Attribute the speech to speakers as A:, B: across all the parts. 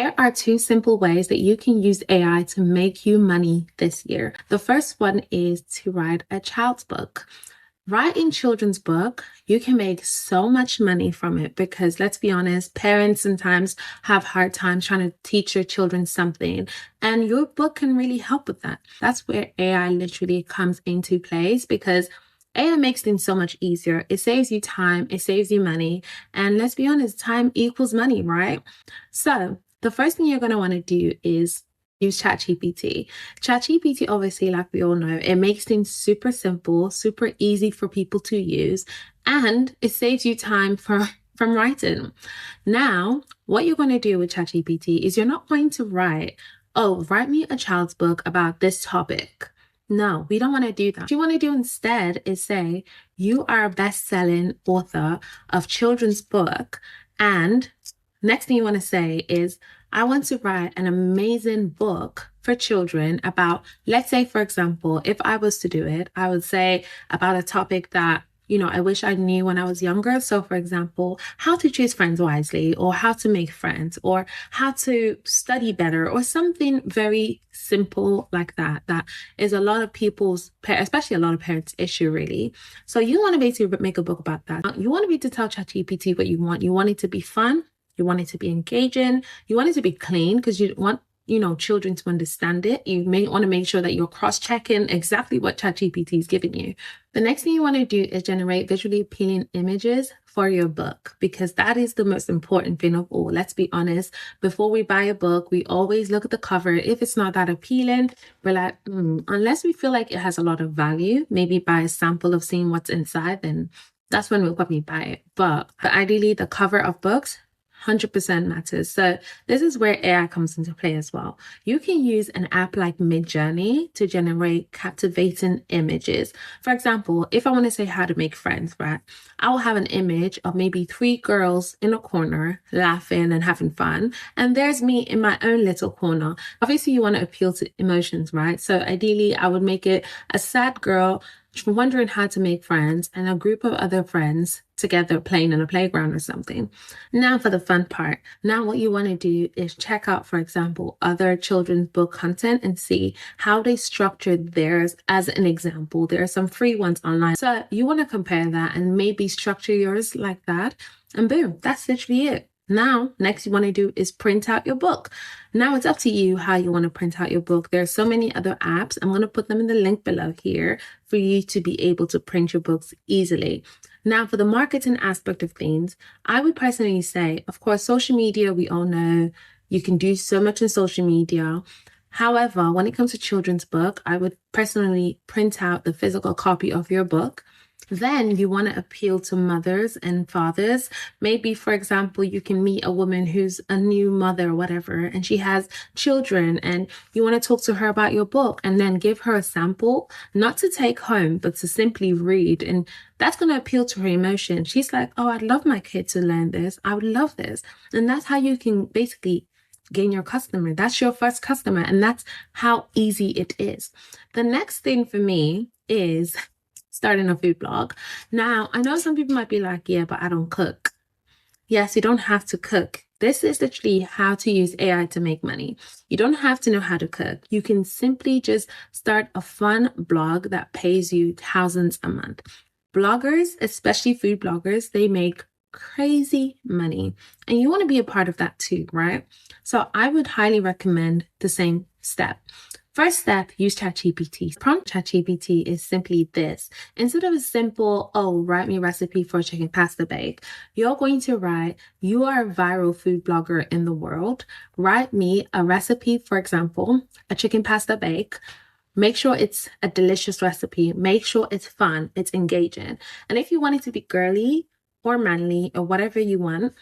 A: There are two simple ways that you can use AI to make you money this year. The first one is to write a child's book. Writing children's book, you can make so much money from it because let's be honest, parents sometimes have hard times trying to teach their children something, and your book can really help with that. That's where AI literally comes into place because AI makes things so much easier. It saves you time, it saves you money, and let's be honest, time equals money, right? So the first thing you're going to want to do is use ChatGPT. ChatGPT, obviously, like we all know, it makes things super simple, super easy for people to use, and it saves you time from writing. Now, what you're going to do with ChatGPT is you're not going to write, oh, write me a child's book about this topic. No, we don't want to do that. What you want to do instead is say, you are a best-selling author of children's book, and next thing you want to say is, I want to write an amazing book for children about, let's say, for example, if I was to do it, I would say about a topic that, I wish I knew when I was younger. So, for example, how to choose friends wisely, or how to make friends, or how to study better, or something very simple like that. That is a lot of people's, especially a lot of parents' issue, really. So you want to basically make a book about that. You want to be able to tell ChatGPT what you want. You want it to be fun. You want it to be engaging. You want it to be clean because you want, children to understand it. You may want to make sure that you're cross-checking exactly what ChatGPT is giving you. The next thing you want to do is generate visually appealing images for your book, because that is the most important thing of all. Let's be honest. Before we buy a book, we always look at the cover. If it's not that appealing, we're like, unless we feel like it has a lot of value, maybe buy a sample of seeing what's inside, then that's when we'll probably buy it. But ideally, the cover of books 100% matters. So this is where AI comes into play as well. You can use an app like Midjourney to generate captivating images. For example, if I want to say how to make friends, right? I will have an image of maybe 3 girls in a corner laughing and having fun. And there's me in my own little corner. Obviously, you want to appeal to emotions, right? So ideally, I would make it a sad girl wondering how to make friends and a group of other friends together playing in a playground or something. Now for the fun part. Now what you want to do is check out, for example, other children's book content and see how they structured theirs as an example. There are some free ones online. So you want to compare that and maybe structure yours like that. And boom, that's literally it. Now, next you want to do is print out your book. Now it's up to you how you want to print out your book. There are so many other apps. I'm going to put them in the link below here for you to be able to print your books easily. Now, for the marketing aspect of things, I would personally say, of course, social media, we all know you can do so much in social media. However, when it comes to children's book, I would personally print out the physical copy of your book. Then you want to appeal to mothers and fathers. Maybe, for example, you can meet a woman who's a new mother or whatever, and she has children, and you want to talk to her about your book and then give her a sample, not to take home, but to simply read. And that's going to appeal to her emotion. She's like, oh, I'd love my kid to learn this. I would love this. And that's how you can basically gain your customer. That's your first customer. And that's how easy it is. The next thing for me is starting a food blog. Now, I know some people might be like, yeah, but I don't cook. Yes, you don't have to cook. This is literally how to use AI to make money. You don't have to know how to cook. You can simply just start a fun blog that pays you thousands a month. Bloggers, especially food bloggers, they make crazy money. And you want to be a part of that too, right? So I would highly recommend the same step. First step, use ChatGPT. Prompt ChatGPT is simply this. Instead of a simple, oh, write me a recipe for a chicken pasta bake, you're going to write, you are a viral food blogger in the world. Write me a recipe, for example, a chicken pasta bake. Make sure it's a delicious recipe. Make sure it's fun, it's engaging. And if you want it to be girly or manly or whatever you want,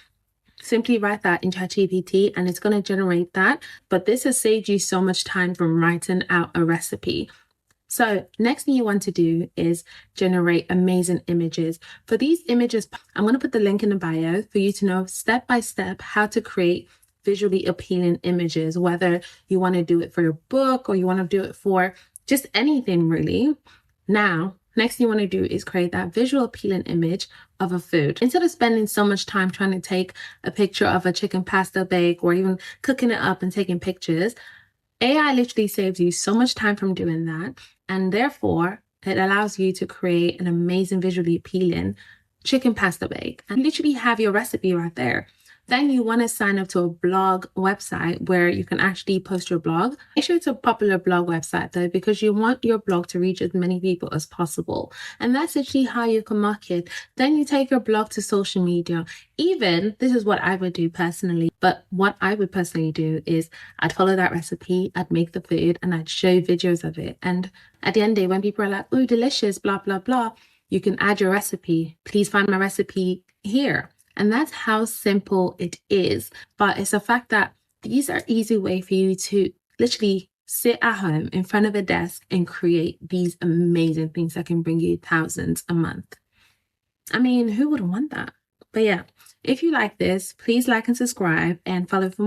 A: simply write that in ChatGPT and it's going to generate that. But this has saved you so much time from writing out a recipe. So next thing you want to do is generate amazing images. For these images, I'm going to put the link in the bio for you to know step by step how to create visually appealing images, whether you want to do it for your book or you want to do it for just anything really. Now, Next thing you want to do is create that visual appealing image of a food. Instead of spending so much time trying to take a picture of a chicken pasta bake or even cooking it up and taking pictures, AI literally saves you so much time from doing that. And therefore, it allows you to create an amazing visually appealing chicken pasta bake and literally have your recipe right there. Then you want to sign up to a blog website where you can actually post your blog. Make sure it's a popular blog website though, because you want your blog to reach as many people as possible. And that's actually how you can market. Then you take your blog to social media. Even, this is what I would do personally, but what I would personally do is I'd follow that recipe, I'd make the food, and I'd show videos of it. And at the end of the day, when people are like, "Ooh, delicious, blah, blah, blah," you can add your recipe. Please find my recipe here. And that's how simple it is. But it's a fact that these are easy way for you to literally sit at home in front of a desk and create these amazing things that can bring you thousands a month. I mean, who would want that? But yeah, if you like this, please like and subscribe and follow for more.